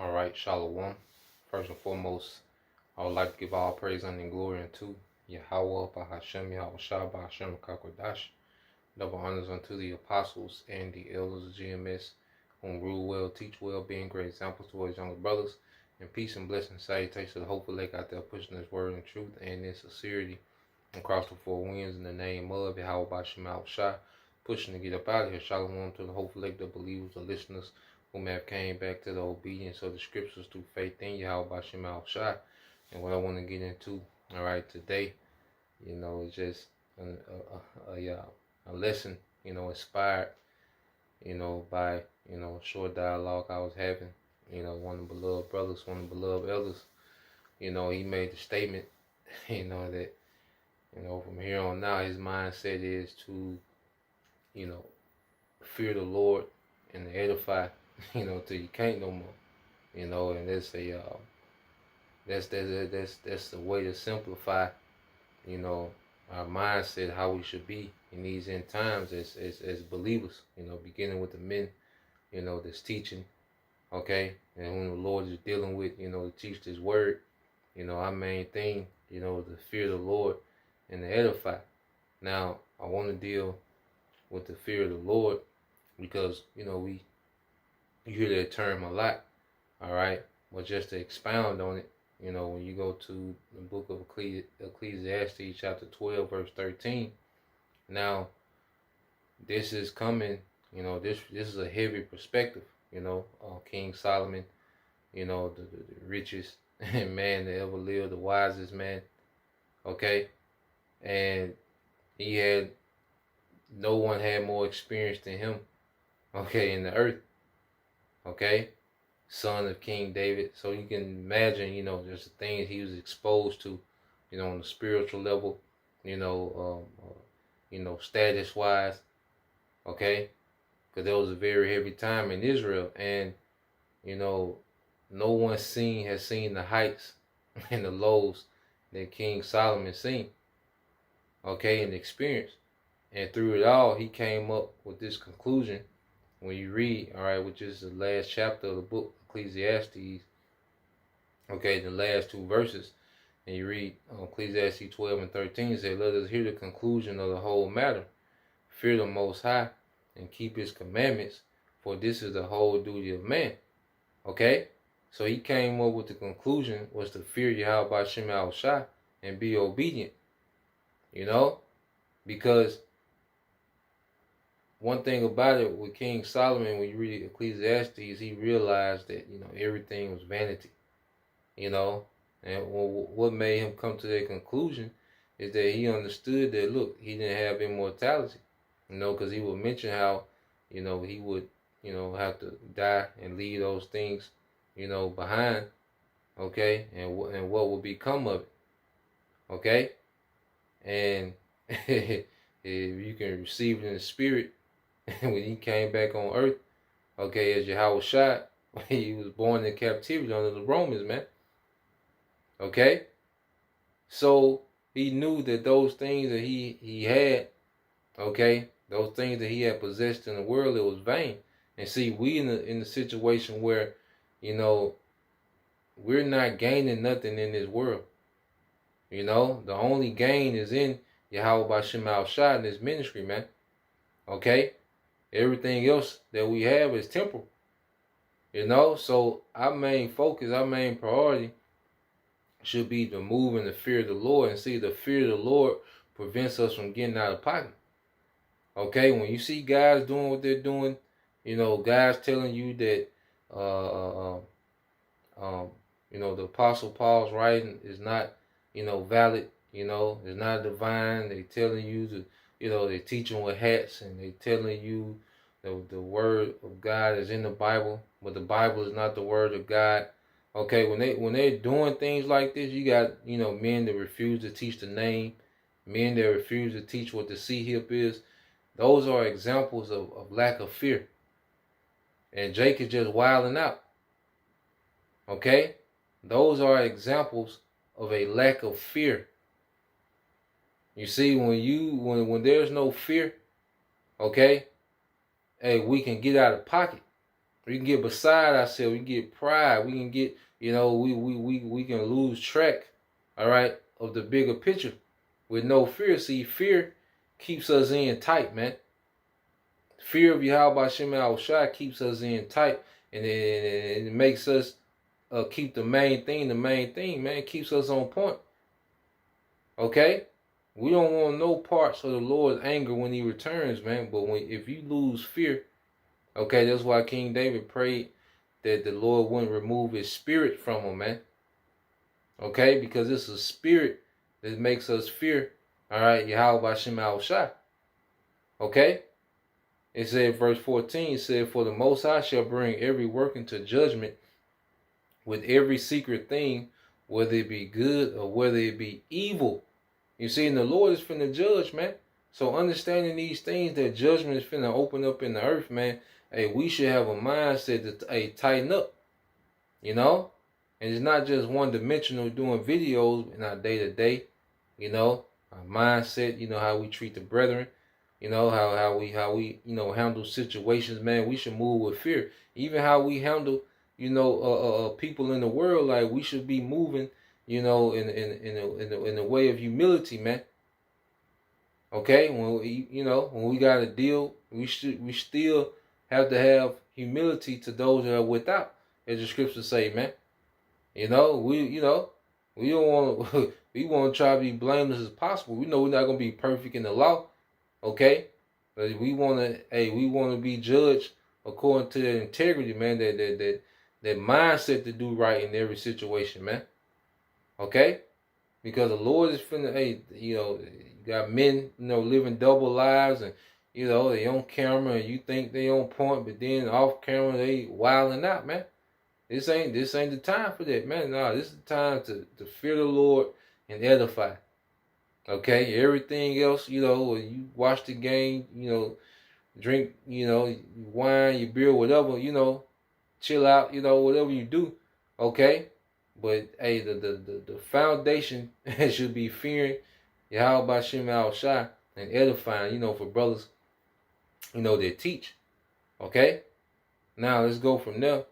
All right, Shalom. First and foremost, I would like to give all praise and glory unto Yahweh, Bahashem, Yahweh Shah, Bahashem, Kakodash. Double honors unto the apostles and the elders of GMS, whom rule well, teach well, being great examples towards younger brothers. And peace and blessing, salutations to the hopeful lake out there pushing this word and truth and in sincerity across the four winds in the name of Yahweh, Bahashem, Yahweh Shah, pushing to get up out of here. Shalom to the hopeful lake, the believers, the listeners, whom have came back to the obedience of the scriptures through faith in Yahweh Bashem Al Shai. And what I want to get into, all right, today, is just a lesson, inspired, by, a short dialogue I was having, one of the beloved brothers, one of the beloved elders, he made the statement, that, from here on out, his mindset is to, fear the Lord and to edify, till you can't no more, and that's that's the way to simplify, our mindset, how we should be in these end times as believers, beginning with the men, that's teaching, okay, and when the Lord is dealing with, to teach this word, our main thing, to fear the Lord and to edify. Now, I want to deal with the fear of the Lord because, you hear that term a lot, all right? But just to expound on it, when you go to the book of Ecclesiastes, chapter 12, verse 13, now, this is coming, this is a heavy perspective, King Solomon, the richest man that ever lived, the wisest man, okay? And no one had more experience than him, okay, in the earth. Okay, son of King David. So you can imagine, just the things he was exposed to, on the spiritual level, status wise. Okay, because there was a very heavy time in Israel, and no one has seen the heights and the lows that King Solomon seen. Okay, and experienced, and through it all, he came up with this conclusion. When you read, all right, which is the last chapter of the book, Ecclesiastes, okay, the last two verses, and you read Ecclesiastes 12 and 13, it says, let us hear the conclusion of the whole matter. Fear the Most High and keep his commandments, for this is the whole duty of man. Okay? So he came up with the conclusion was to fear Yahweh Bashem Al Shai and be obedient. Because one thing about it with King Solomon, when you read Ecclesiastes, he realized that, everything was vanity, and what made him come to that conclusion is that he understood that, look, he didn't have immortality, because he would mention how, he would, have to die and leave those things, behind, okay, and what would become of it, okay, and if you can receive it in the spirit, when he came back on earth, okay, as Yahweh Shai, he was born in captivity under the Romans, man. Okay? So he knew that those things that he had, okay, those things that he had possessed in the world, it was vain. And see, we in the situation where, we're not gaining nothing in this world. The only gain is in Yahweh Bashem Al Shai in this ministry, man. Okay? Everything else that we have is temporal. So our main focus, our main priority should be to move in the fear of the Lord. And see, the fear of the Lord prevents us from getting out of pocket. Okay, when you see guys doing what they're doing, guys telling you that the Apostle Paul's writing is not, valid, it's not divine. They telling you to, they're teaching with hats and they telling you the word of God is in the Bible, but the Bible is not the word of God. Okay, when they're doing things like this, you got, men that refuse to teach the name, men that refuse to teach what the sea hip is. Those are examples of lack of fear. And Jake is just wilding out. Okay? Those are examples of a lack of fear. You see, when there's no fear, okay, hey, we can get out of pocket. We can get beside ourselves. We can get pride. We can get, we can lose track, all right, of the bigger picture with no fear. See, fear keeps us in tight, man. Fear of Yahweh Shem Shai keeps us in tight, and it makes us keep the main thing, man. It keeps us on point. Okay? We don't want no parts of the Lord's anger when he returns, man. But if you lose fear, okay, that's why King David prayed that the Lord wouldn't remove his spirit from him, man. Okay? Because it's a spirit that makes us fear. All right? Yahweh Shem Shai. Okay? It said, verse 14, it said, for the Most High shall bring every work into judgment with every secret thing, whether it be good or whether it be evil. You see, and the Lord is finna judge, man. So understanding these things, that judgment is finna open up in the earth, man. Hey, we should have a mindset to tighten up, you know? And it's not just one-dimensional doing videos in our day-to-day, you know? Our mindset, how we treat the brethren. How we handle situations, man. We should move with fear. Even how we handle, people in the world, like we should be moving, in the way of humility, man. Okay, when we got a deal, we still have to have humility to those that are without, as the scriptures say, man. We don't want we want to try to be blameless as possible. We know we're not gonna be perfect in the law. Okay, but we want to be judged according to that integrity, man. That mindset to do right in every situation, man. Okay, because the Lord is finna, you got men, living double lives, and they on camera and you think they on point, but then off camera they wilding out, man. This ain't the time for that, man. Nah, this is the time to fear the Lord and edify. Okay, everything else, you watch the game, drink, wine, your beer, whatever, chill out, whatever you do, okay? But hey, the foundation should be fearing Yahweh Shem Shai and edifying, for brothers, that teach. Okay? Now let's go from there.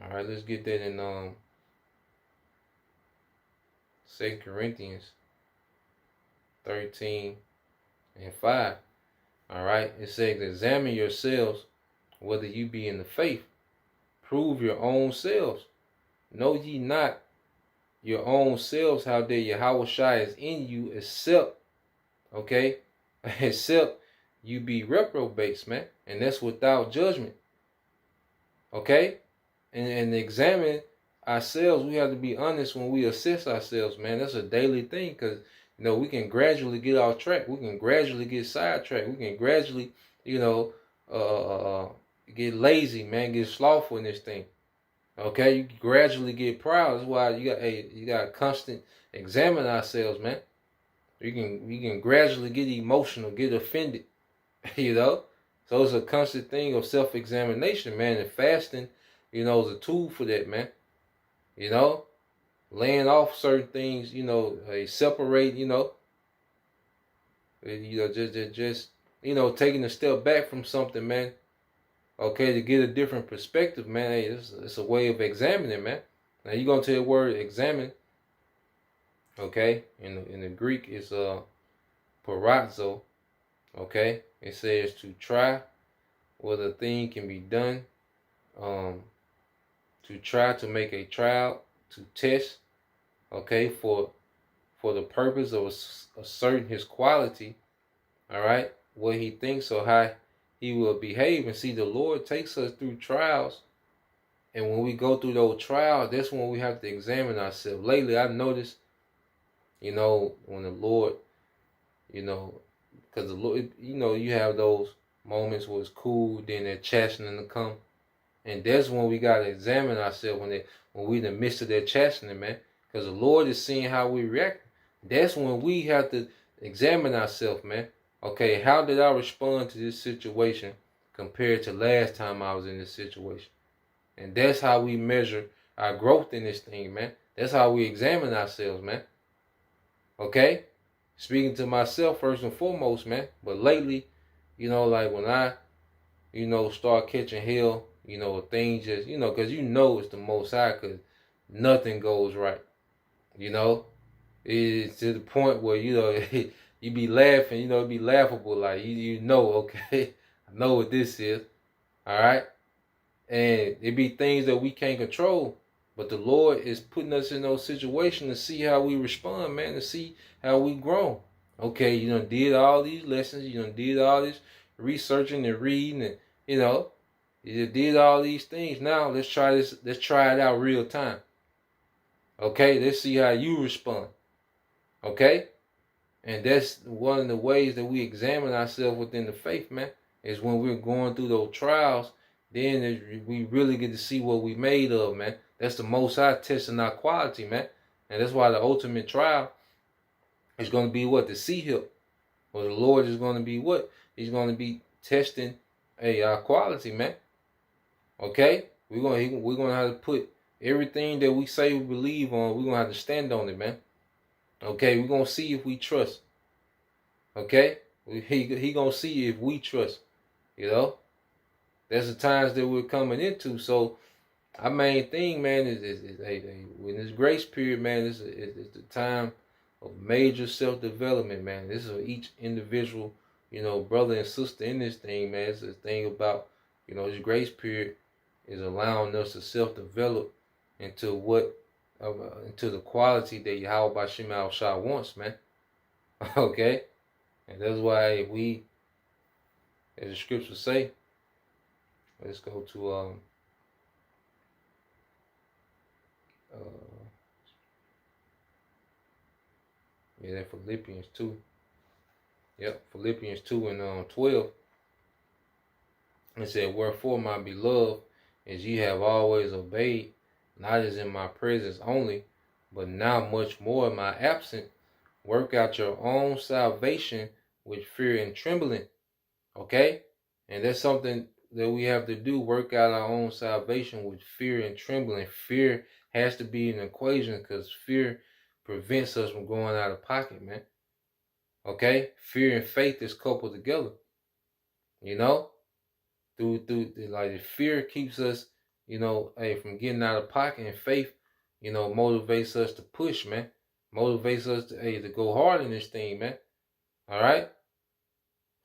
Alright, let's get that in 2 Corinthians 13 and 5. Alright, it says, examine yourselves whether you be in the faith. Prove your own selves. Know ye not your own selves how that Yahweh Shai is in you, except you be reprobates, man. And that's without judgment. Okay? And examine ourselves. We have to be honest when we assess ourselves, man. That's a daily thing, because we can gradually get off track. We can gradually get sidetracked. We can gradually, get lazy, man. Get slothful in this thing. Okay, you gradually get proud. That's why you got to constant examine ourselves, man. We can gradually get emotional, get offended, So it's a constant thing of self-examination, man. And fasting, is a tool for that, man. Laying off certain things, separate, just taking a step back from something, man. Okay, to get a different perspective, man. Hey, it's a way of examining, man. Now you're gonna tell the word examine. Okay, in the Greek it's parazzo. Okay, it says to try whether a thing can be done. To try to make a trial, to test. Okay, for the purpose of asserting his quality. All right, what he thinks or how he will behave. And see, the Lord takes us through trials, and when we go through those trials, that's when we have to examine ourselves. Lately, I've noticed, when the Lord, because the Lord, you have those moments where it's cool, then they're chastening to come, and that's when we gotta examine ourselves when we in the midst of that chastening, man. Because the Lord is seeing how we react. That's when we have to examine ourselves, man. Okay, how did I respond to this situation compared to last time I was in this situation? And that's how we measure our growth in this thing, man. That's how we examine ourselves, man. Okay? Speaking to myself first and foremost, man. But lately, Like when I, start catching hell, things just, because it's the Most High, because nothing goes right. You know, it's to the point where you be laughing. It be laughable. Like okay, I know what this is. All right, and it be things that we can't control. But the Lord is putting us in those situations to see how we respond, man, to see how we grow. Okay, you done did all these lessons, you done did all this researching and reading, and you did all these things. Now let's try this. Let's try it out real time. Okay, let's see how you respond. Okay, and that's one of the ways that we examine ourselves within the faith, man. Is when we're going through those trials, then we really get to see what we made of, man. That's the Most High testing our quality, man. And that's why the ultimate trial is going to be what? The sea hill. Well, the Lord is going to be what? He's going to be testing our quality, man. Okay? We're going to have to put everything that we say we believe on, we're going to have to stand on it, man. Okay? We're going to see if we trust. Okay? He going to see if we trust. That's the times that we're coming into. So our main thing, man, is in this grace period, man, is the time of major self-development, man. This is for each individual, brother and sister in this thing, man. It's the thing about, this grace period is allowing us to self-develop into into the quality that Yahweh Bashim Al-Shah wants, man. Okay? And that's why we, as the scriptures say, let's go to that Philippians 2. Yep, Philippians 2 and 12. It said, "Wherefore, my beloved, as ye have always obeyed, not as in my presence only, but now much more in my absence, work out your own salvation with fear and trembling." Okay? And that's something that we have to do, work out our own salvation with fear and trembling. Fear has to be an equation, because fear prevents us from going out of pocket, man. Okay? Fear and faith is coupled together. Through like fear keeps us, from getting out of pocket, and faith, motivates us to push, man. Motivates us to go hard in this thing, man. All right?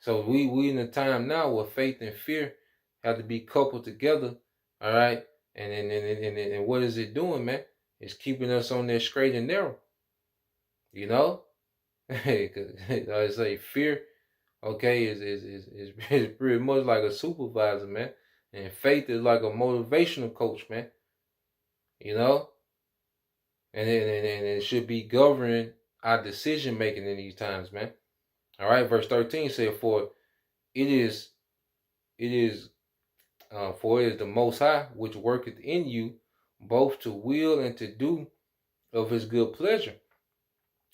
So we in a time now where faith and fear have to be coupled together. All right? And what is it doing, man? It's keeping us on that straight and narrow. Cause I say fear, okay, is pretty much like a supervisor, man. And faith is like a motivational coach, man. And it should be governing our decision making in these times, man. All right, verse 13 said, "For it is the Most High which worketh in you, both to will and to do of His good pleasure."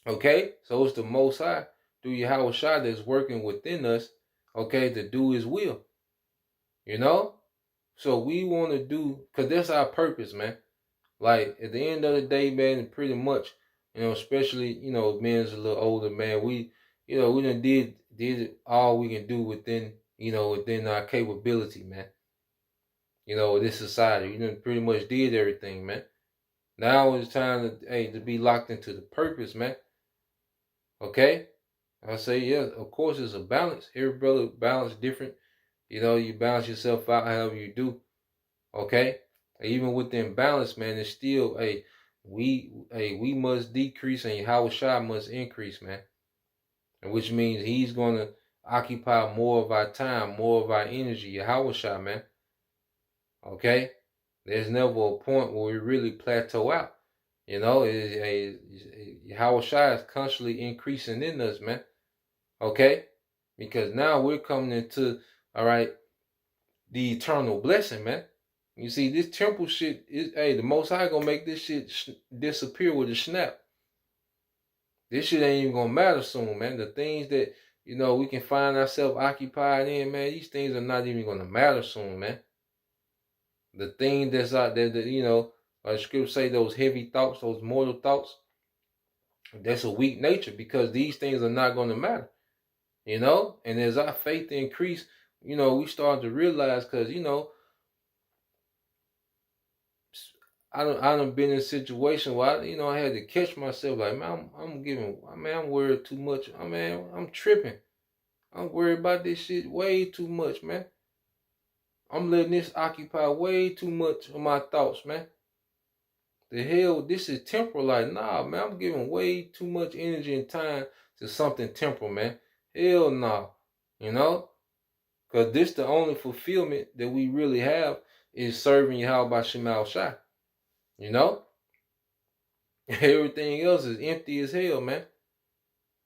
Okay, so it's the Most High through Yahweh Shai that's working within us, okay, to do His will. So we want to do, because that's our purpose, man. Like at the end of the day, man, pretty much, especially, men's a little older, man, we done did all we can do within our capability, man. This society, we done pretty much did everything, man. Now it's time to be locked into the purpose, man. Okay? I say, yeah, of course it's a balance. Every brother balance different. You balance yourself out however you do. Okay? Even within balance, man, it's still, we must decrease and Yahweh Shai must increase, man. And which means He's going to occupy more of our time, more of our energy, Yahweh Shai, man. Okay? There's never a point where we really plateau out. Yahweh Shai is constantly increasing in us, man. Okay? Because now we're coming into, all right, the eternal blessing, man. You see, this temple shit is, the Most High gonna make this shit disappear with a snap. This shit ain't even gonna matter soon, man. The things that, we can find ourselves occupied in, man, these things are not even gonna matter soon, man. The thing that's out there, the scripture say those heavy thoughts, those mortal thoughts, that's a weak nature, because these things are not gonna matter. you know. And as our faith increased, you know, we started to realize, because, you know, I done been in a situation where, you know, I had to catch myself like, man, I'm worried too much. I'm tripping. I'm worried about this shit way too much, man. I'm letting this occupy way too much of my thoughts, man. The hell, this is temporal. Like, nah, man, I'm giving way too much energy and time to something temporal, man. Hell nah. You know? Because this the only fulfillment that we really have is serving Yahweh Shemal Shai. You know? Everything else is empty as hell, man.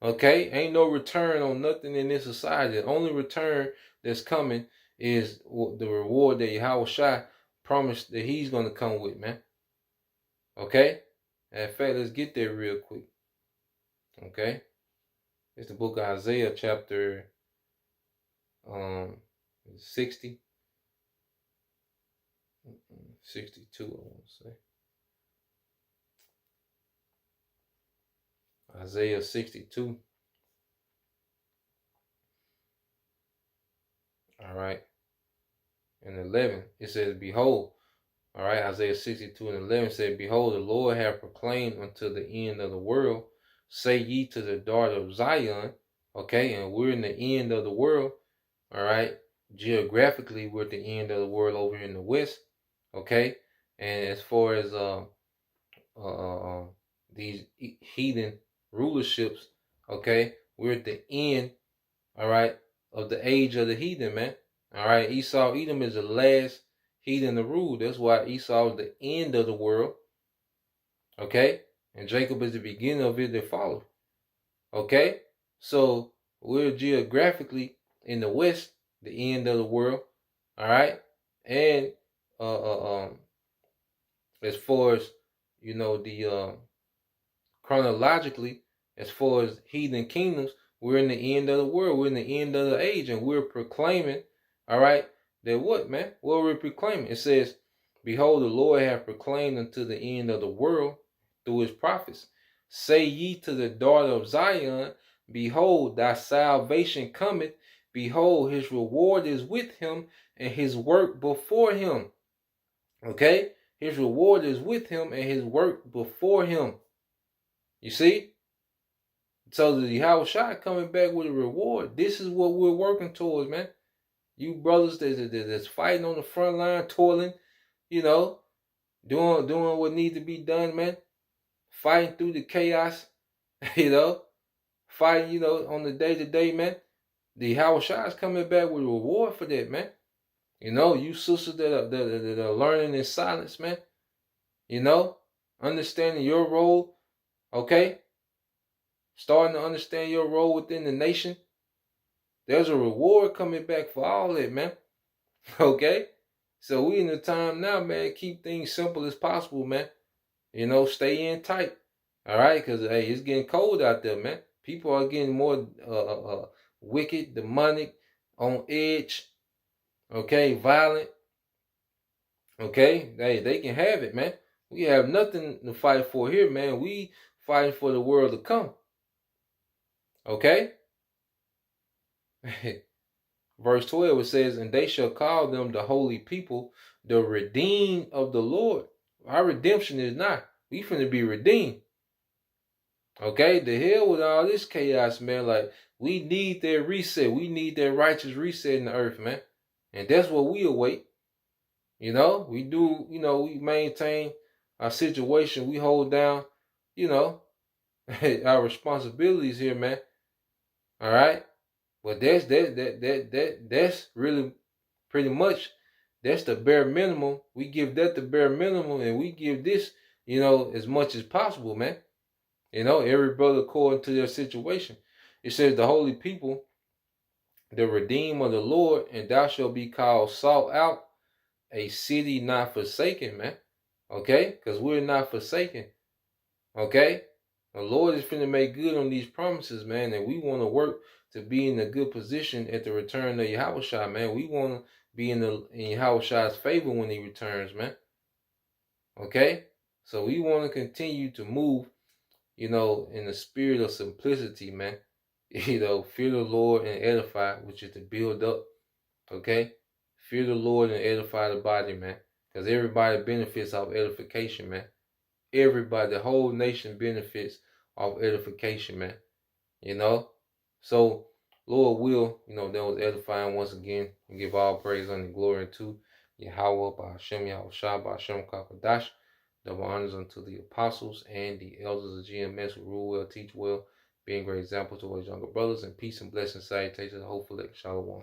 Okay? Ain't no return on nothing in this society. The only return that's coming is the reward that Yahweh Shai promised that he's going to come with, man. Okay? In fact, let's get there real quick. Okay? It's the book of Isaiah, chapter 60. 62, I want to say. Isaiah 62. All right. And 11, it says, behold. All right, Isaiah 62 and 11 said, behold, the Lord hath proclaimed unto the end of the world. Say ye to the daughter of Zion. Okay, and we're in the end of the world. All right. Geographically, we're at the end of the world over in the west. Okay. And as far as these heathen rulerships, okay, we're at the end, all right, of the age of the heathen, man. All right, Esau, Edom is the last heathen to rule. That's why Esau is the end of the world, okay, and Jacob is the beginning of it that follows, okay. So we're geographically in the west, the end of the world, all right, and as far as, you know, the chronologically, as far as heathen kingdoms, we're in the end of the world. We're in the end of the age, and we're proclaiming, all right, that what, man? What we're proclaiming? It says, behold, the Lord hath proclaimed unto the end of the world through his prophets. Say ye to the daughter of Zion, behold, thy salvation cometh. Behold, his reward is with him, and his work before him. Okay? His reward is with him, and his work before him. You see? So the Yahweh Shai coming back with a reward. This is what we're working towards, man. You brothers that's fighting on the front line, toiling, you know, doing what needs to be done, man. Fighting through the chaos, you know, fighting, you know, on the day-to-day, man. The Yahweh Shai is coming back with a reward for that, man. You know, you sisters that are learning in silence, man. You know, understanding your role, okay? Starting to understand your role within the nation. There's a reward coming back for all that, man. Okay? So we in the time now, man, keep things simple as possible, man. You know, stay in tight. All right? Because, hey, it's getting cold out there, man. People are getting more wicked, demonic, on edge, okay, violent. Okay? Hey, they can have it, man. We have nothing to fight for here, man. We fighting for the world to come. Okay? Verse 12, it says, and they shall call them the holy people, the redeemed of the Lord. Our redemption is not. We finna be redeemed. Okay? The hell with all this chaos, man. Like, we need that reset. We need that righteous reset in the earth, man. And that's what we await. You know? We do, you know, we maintain our situation. We hold down, you know, our responsibilities here, man. All right? But that's really pretty much, that's the bare minimum. We give that the bare minimum, and we give this, you know, as much as possible, man. You know, every brother according to their situation. It says the holy people, the redeemed of the Lord, and thou shalt be called sought out, a city not forsaken, man. Okay? Because we're not forsaken. Okay? The Lord is finna make good on these promises, man, and we want to work to be in a good position at the return of Yahweh Shai, man. We want to be in Yahweh Shai's favor when he returns, man. Okay? So we want to continue to move, you know, in the spirit of simplicity, man. Fear the Lord and edify, which is to build up. Okay? Fear the Lord and edify the body, man. Because everybody benefits off edification, man. Everybody, the whole nation benefits off edification, man. You know? So, Lord will, that was edifying once again. And give all praise and glory to Yahweh, Ba'ashem, Yahweh Shah, Ba'ashem, Kakadash. Double honors unto the apostles and the elders of GMS who rule well, teach well, being great examples to his younger brothers, and peace and blessings, salutations, hopefully, shalom.